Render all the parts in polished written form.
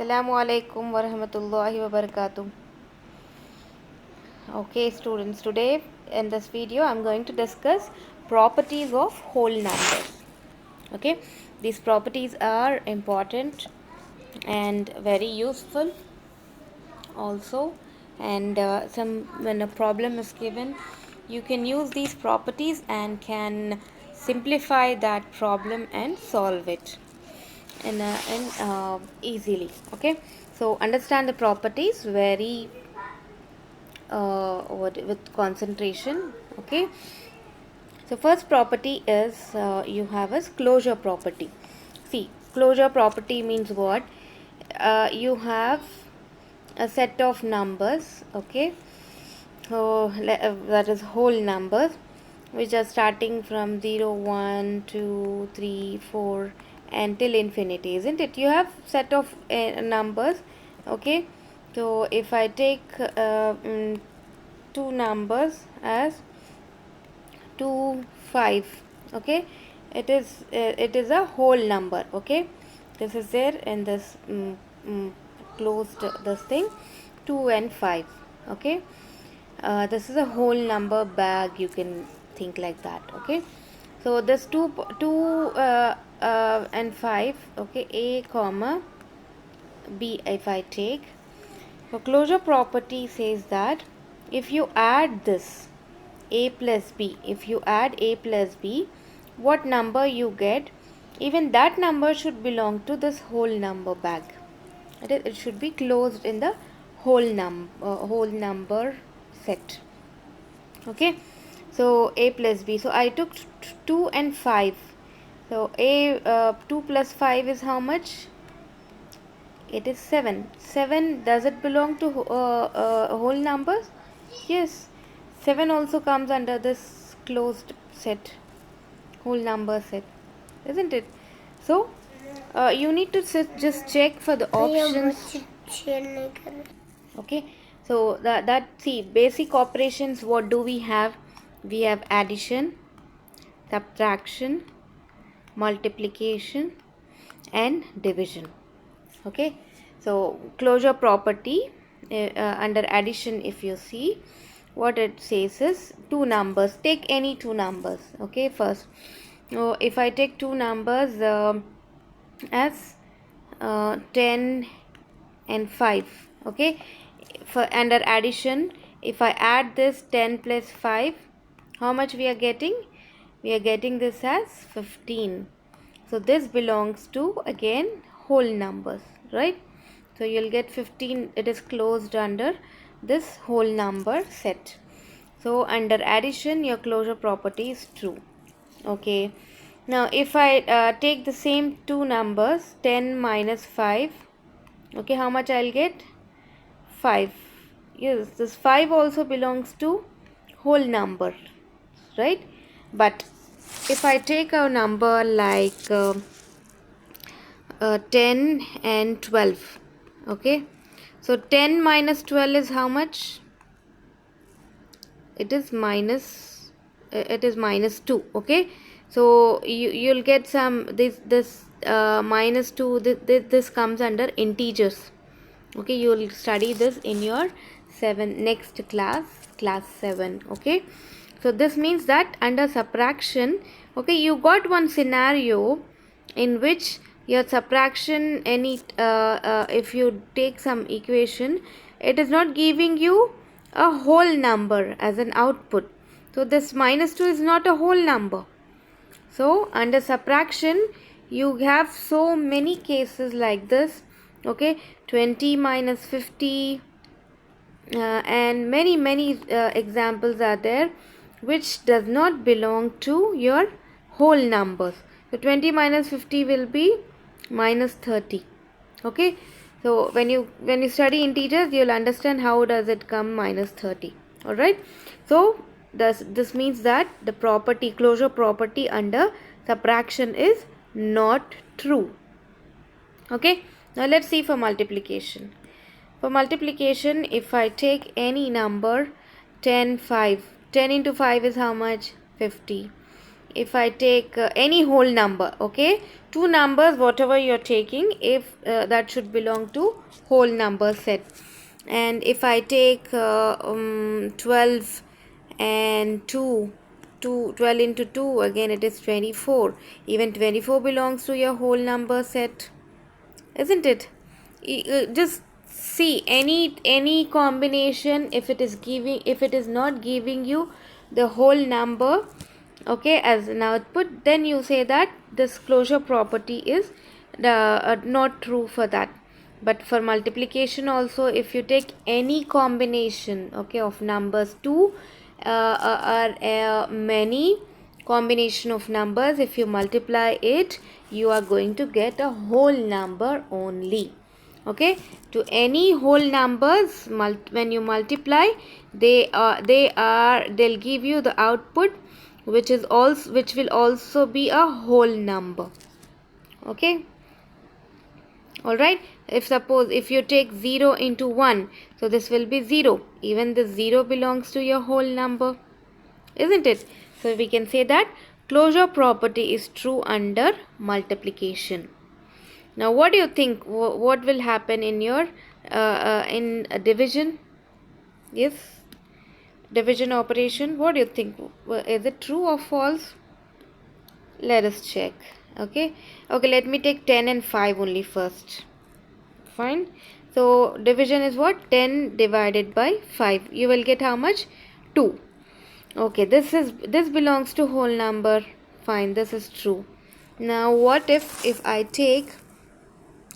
Assalamu alaikum wa rahmatullahi wa barakatuh. Okay, students, today in this video I'm going to discuss properties of whole numbers. Okay, these properties are important and very useful also, and when a problem is given, you can use these properties and can simplify that problem and solve it in easily. Okay, so understand the properties very with concentration. Okay, so first property is you have as closure property. See, closure property means what? You have a set of numbers. Okay, so that is whole numbers which are starting from 0 1 2 3 4 until infinity, isn't it? You have set of numbers. Okay, so if I take two numbers as 2 5, okay, it is a whole number. Okay, this is there in this closed this thing, 2 and 5. Okay, this is a whole number bag, you can think like that. Okay, so this 2 and 5, okay, a comma b. If I take, so closure property says that if you add this a plus b, if you add a plus b, what number you get, even that number should belong to this whole number bag. It should be closed in the whole number set. Okay, so a plus b, so I took 2 and 5. So 2 plus 5 is how much? It is 7. 7, does it belong to whole numbers? Yes, 7 also comes under this closed set, whole number set, isn't it? So you need to just check for the options. Okay, so that see, basic operations, what do we have? We have addition, subtraction, multiplication and division. Okay, so closure property under addition, if you see, what it says is two numbers, take any two numbers. Okay, first, so if I take two numbers as 10 and 5, okay, for under addition, if I add this 10 plus 5, how much we are getting? We are getting this as 15. So this belongs to, again, whole numbers, right? So you'll get 15, it is closed under this whole number set. So under addition, your closure property is true. Okay, now if I take the same two numbers, 10 minus 5, okay, how much I'll get? 5. Yes, this 5 also belongs to whole number, right? But if I take a number like 10 and 12, okay, so 10 minus 12 is how much? It is minus 2. Okay, so you'll get some this minus 2, this comes under integers. Okay, you will study this in your next class 7. Okay, so this means that under subtraction, okay, you got one scenario in which your subtraction, if you take some equation, it is not giving you a whole number as an output. So this minus 2 is not a whole number. So under subtraction, you have so many cases like this. Okay, 20 minus 50 and many examples are there which does not belong to your whole numbers. So 20 minus 50 will be minus 30. Okay, so when you study integers, you'll understand how does it come minus 30. All right, so this means that the property, closure property under subtraction is not true. Okay, now let's see for multiplication. For multiplication, if I take any number 10 5, 10 into 5 is how much? 50. If I take any whole number, okay, two numbers whatever you're taking, if that should belong to whole number set. And if I take 12 and 12 into 2, again it is 24. Even 24 belongs to your whole number set, isn't it? Just see any combination, if it is not giving you the whole number, okay, as an output, then you say that this closure property is not true for that. But for multiplication also, if you take any combination, okay, of numbers, two or many combination of numbers, if you multiply it, you are going to get a whole number only. Okay, to any whole numbers, when you multiply, they'll give you the output which will also be a whole number. Okay, all right. If you take 0 into 1, so this will be 0. Even the 0 belongs to your whole number, isn't it? So we can say that closure property is true under multiplication. Now what do you think, what will happen in your in division? Yes, division operation, what do you think? Is it true or false? Let us check. Okay, let me take 10 and 5 only first. Fine. So division is what? 10 divided by 5. You will get how much? 2. Okay, this belongs to whole number. Fine, this is true. Now what if I take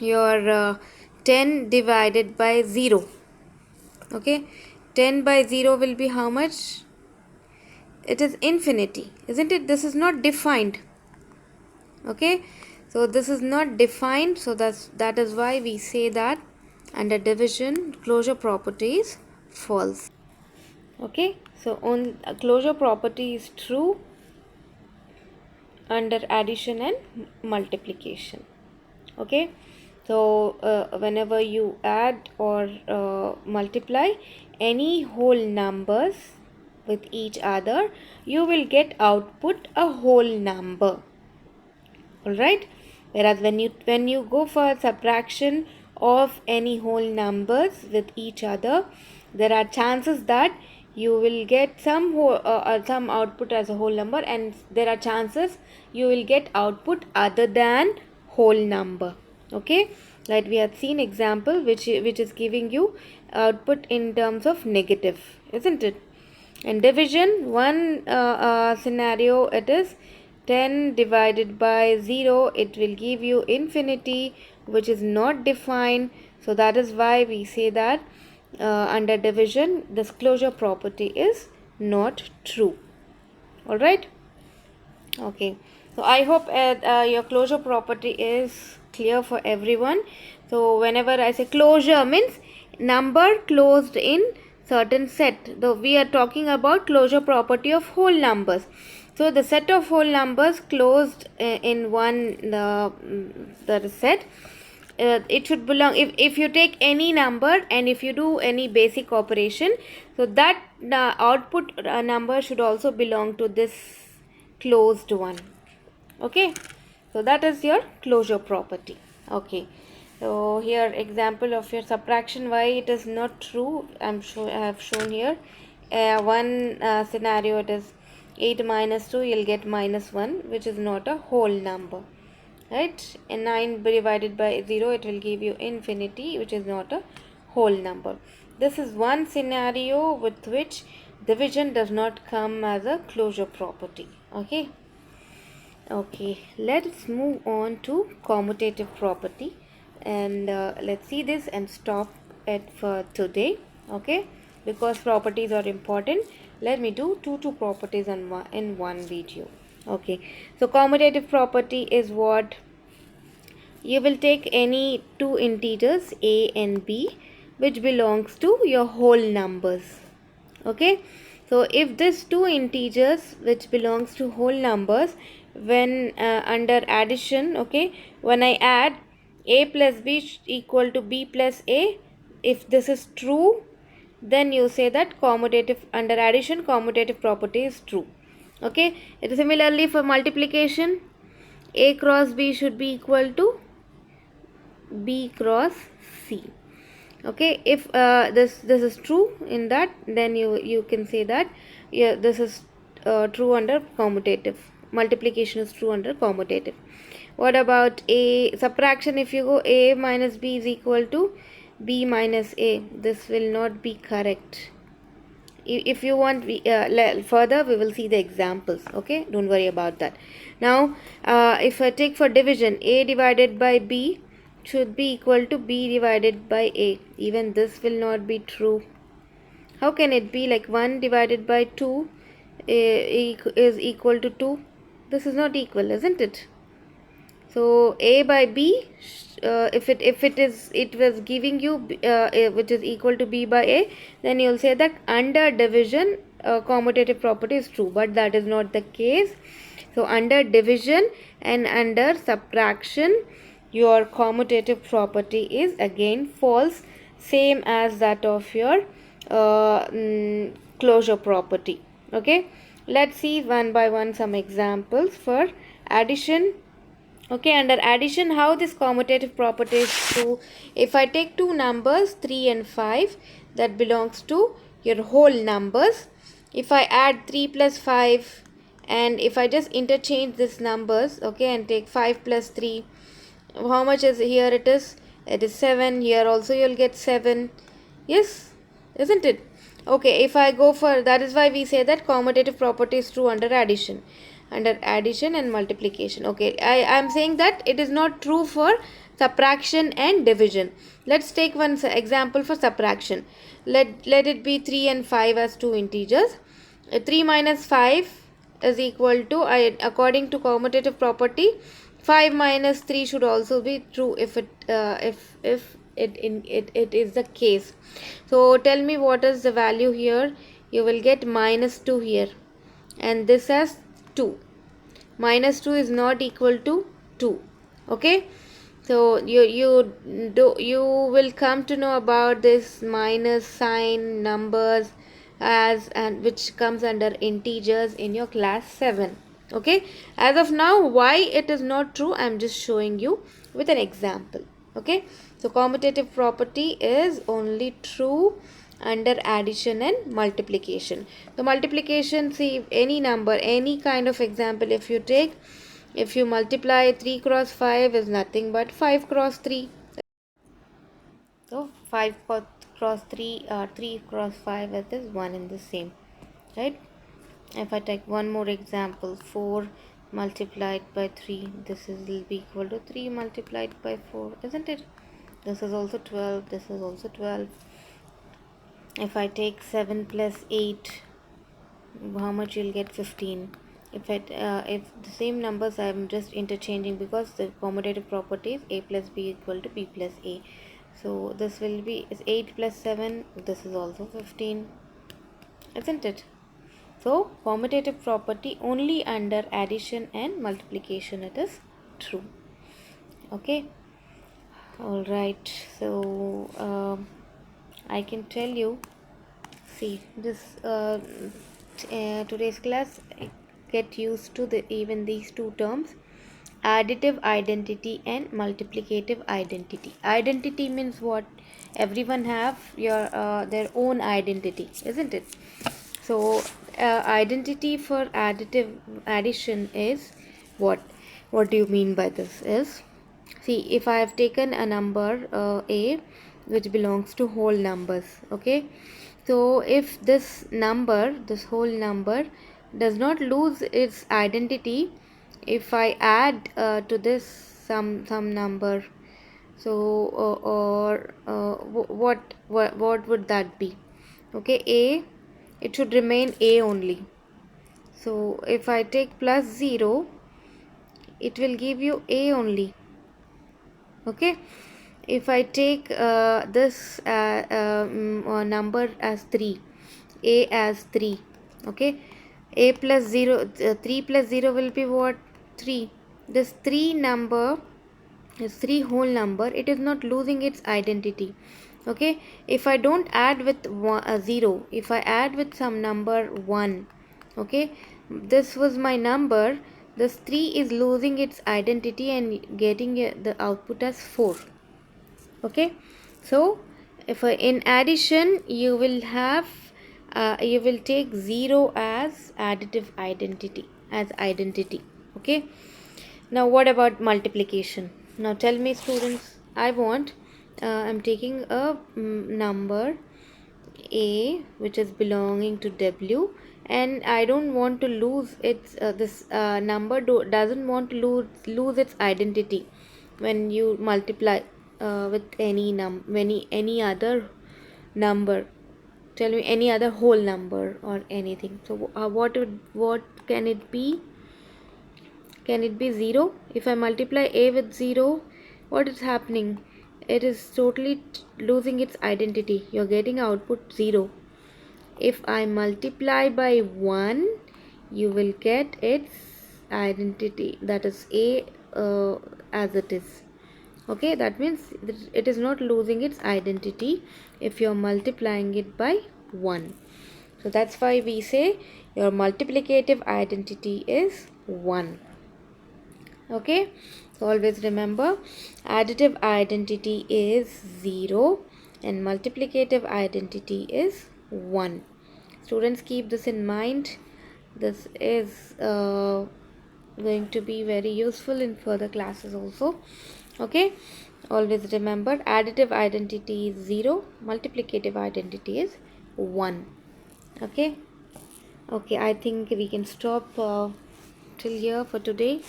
your 10 divided by 0? Okay, 10 by 0 will be how much? It is infinity, isn't it? This is not defined. Okay, so this is not defined, so that is why we say that under division closure property is false. Okay, so on closure property is true under addition and multiplication. Okay, so whenever you add or multiply any whole numbers with each other, you will get output a whole number. All right, whereas when you go for subtraction of any whole numbers with each other, there are chances that you will get some output as a whole number, and there are chances you will get output other than whole number. Okay, like we have seen example which is giving you output in terms of negative, isn't it? In division, one scenario, it is 10 divided by 0, it will give you infinity, which is not defined. So that is why we say that under division this closure property is not true. All right. Okay, so I hope your closure property is clear for everyone. So whenever I say closure, means number closed in certain set. Though we are talking about closure property of whole numbers. So the set of whole numbers closed in one the set, it should belong, if you take any number and if you do any basic operation, so that output number should also belong to this closed one. Okay, so that is your closure property. Okay, so here example of your subtraction, why it is not true, I have shown here one scenario. It is 8 minus 2, you'll get minus 1, which is not a whole number, right? And 9 divided by 0, it will give you infinity, which is not a whole number. This is one scenario with which division does not come as a closure property. Okay, let's move on to commutative property, and let's see this and stop it for today. Okay, because properties are important, let me do two properties in one video. Okay, so commutative property is what? You will take any two integers a and b which belongs to your whole numbers. Okay, so if these two integers which belongs to whole numbers, when under addition, okay, when I add a plus b equal to b plus a, if this is true, then you say that commutative, under addition commutative property is true. Okay, it is similarly for multiplication. A cross B should be equal to B cross C. Okay, if this is true in that, then you can say that yeah, this is true under commutative. Multiplication is true under commutative. What about a subtraction? If you go A minus B is equal to B minus A, this will not be correct. If you want further, we will see the examples. Okay, don't worry about that. Now if I take for division, A divided by B should be equal to B divided by A. Even this will not be true. How can it be? Like 1 divided by 2 is equal to 2. This is not equal, isn't it? So A by B, if it was giving you which is equal to B by A, then you'll say that under division commutative property is true, but that is not the case. So under division and under subtraction, your commutative property is again false, same as that of your closure property. Okay, let's see one by one some examples for addition. Okay, under addition, how this commutative property is true? If I take two numbers 3 and 5, that belongs to your whole numbers. If I add 3 plus 5, and if I just interchange these numbers, okay, and take 5 plus 3, how much is here? It is 7. Here also you'll get 7. Yes, isn't it? Okay, if I go for, that is why we say that commutative property is true under addition and multiplication. Okay, I am saying that it is not true for subtraction and division. Let's take one example for subtraction. Let it be 3 and 5 as two integers. 3 minus 5 is equal to, according to commutative property, 5 minus 3 should also be true if it is the case. So tell me what is the value here. You will get minus 2 here, and this as 2. Minus 2 is not equal to 2. Okay, so you will come to know about this minus sign numbers as, and which comes under integers in your class 7. Okay, as of now, why it is not true, I am just showing you with an example. Okay, so commutative property is only true under addition and multiplication. So multiplication, see, any number, any kind of example, if you take, if you multiply 3 cross 5 is nothing but 5 cross 3. So 5 cross 3 or 3 cross 5 is one and the same, right? If I take one more example, 4 multiplied by 3, this will be equal to 3 multiplied by 4, isn't it? This is also 12, this is also 12. If I take 7 plus 8, how much you'll get? 15. If the same numbers I am just interchanging, because the commutative property is A plus B equal to B plus A. So this will be is 8 plus 7, this is also 15, isn't it? So commutative property only under addition and multiplication it is true. Okay, all right. So I can tell you, see, this today's class, get used to even these two terms, additive identity and multiplicative identity. Identity means what? Everyone have their own identity, isn't it? So identity for addition is what? What do you mean by this? Is, see, if I have taken a number a which belongs to whole numbers, okay, so if this whole number does not lose its identity, if I add to this some number, so what would that be? Okay, a, it should remain a only. So if I take plus 0, it will give you a only. Okay, if I take this number as 3, a as 3, okay, a plus 0, 3 plus 0 will be what? 3. This 3 number is 3 whole number, it is not losing its identity. Okay, if I don't add with 0, if I add with some number 1, okay, this was my number, this 3 is losing its identity and getting the output as 4. Okay, so if in addition you will have you will take 0 as additive identity, okay. Now what about multiplication? Now tell me students, I want I'm taking a number a which is belonging to W, and I don't want to lose its this number doesn't want to lose its identity when you multiply with any other number. Tell me any other whole number or anything. So what can it be? Can it be 0? If I multiply a with 0, what is happening? It is totally losing its identity. You're getting output 0. If I multiply by 1, you will get its identity, that is a as it is. Okay, that means it is not losing its identity if you're multiplying it by 1. So that's why we say your multiplicative identity is 1. Okay, so always remember, additive identity is 0 and multiplicative identity is 1. Students, keep this in mind. This is going to be very useful in further classes also. Okay, always remember, additive identity is 0, multiplicative identity is 1. Okay, I think we can stop till here for today.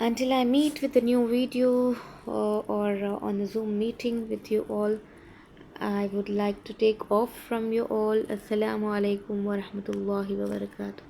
Until I meet with a new video or on a Zoom meeting with you all, I would like to take off from you all. Assalamu alaikum wa rahmatullahi wa barakatuh.